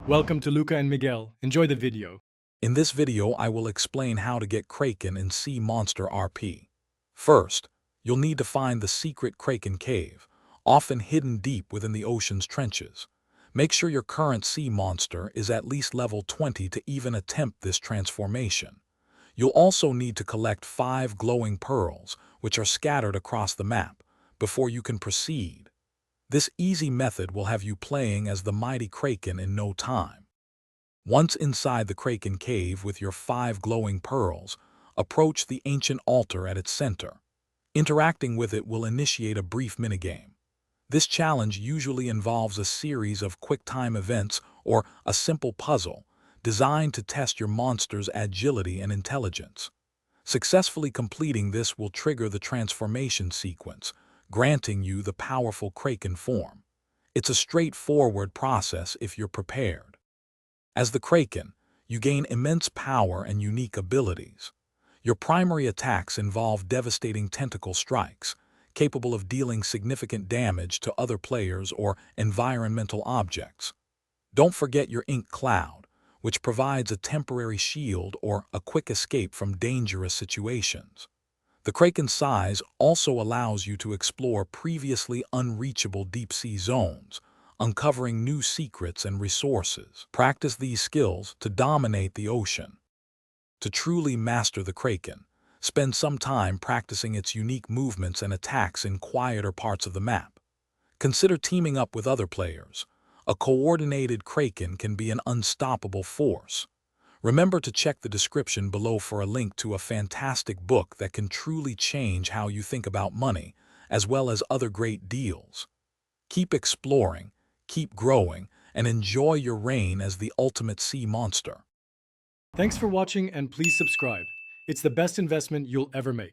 Welcome to Luca and Miguel. Enjoy the video. In this video, I will explain how to get Kraken in Sea Monster RP. First, you'll need to find the secret Kraken cave, often hidden deep within the ocean's trenches. Make sure your current sea monster is at least level 20 to even attempt this transformation. You'll also need to collect 5 glowing pearls, which are scattered across the map, before you can proceed. This easy method will have you playing as the mighty Kraken in no time. Once inside the Kraken cave with your 5 glowing pearls, approach the ancient altar at its center. Interacting with it will initiate a brief minigame. This challenge usually involves a series of quick-time events or a simple puzzle designed to test your monster's agility and intelligence. Successfully completing this will trigger the transformation sequence, granting you the powerful Kraken form. It's a straightforward process if you're prepared. As the Kraken, you gain immense power and unique abilities. Your primary attacks involve devastating tentacle strikes, capable of dealing significant damage to other players or environmental objects. Don't forget your ink cloud, which provides a temporary shield or a quick escape from dangerous situations. The Kraken's size also allows you to explore previously unreachable deep-sea zones, uncovering new secrets and resources. Practice these skills to dominate the ocean. To truly master the Kraken, spend some time practicing its unique movements and attacks in quieter parts of the map. Consider teaming up with other players. A coordinated Kraken can be an unstoppable force. Remember to check the description below for a link to a fantastic book that can truly change how you think about money, as well as other great deals. Keep exploring, keep growing, and enjoy your reign as the ultimate sea monster. Thanks for watching and please subscribe. It's the best investment you'll ever make.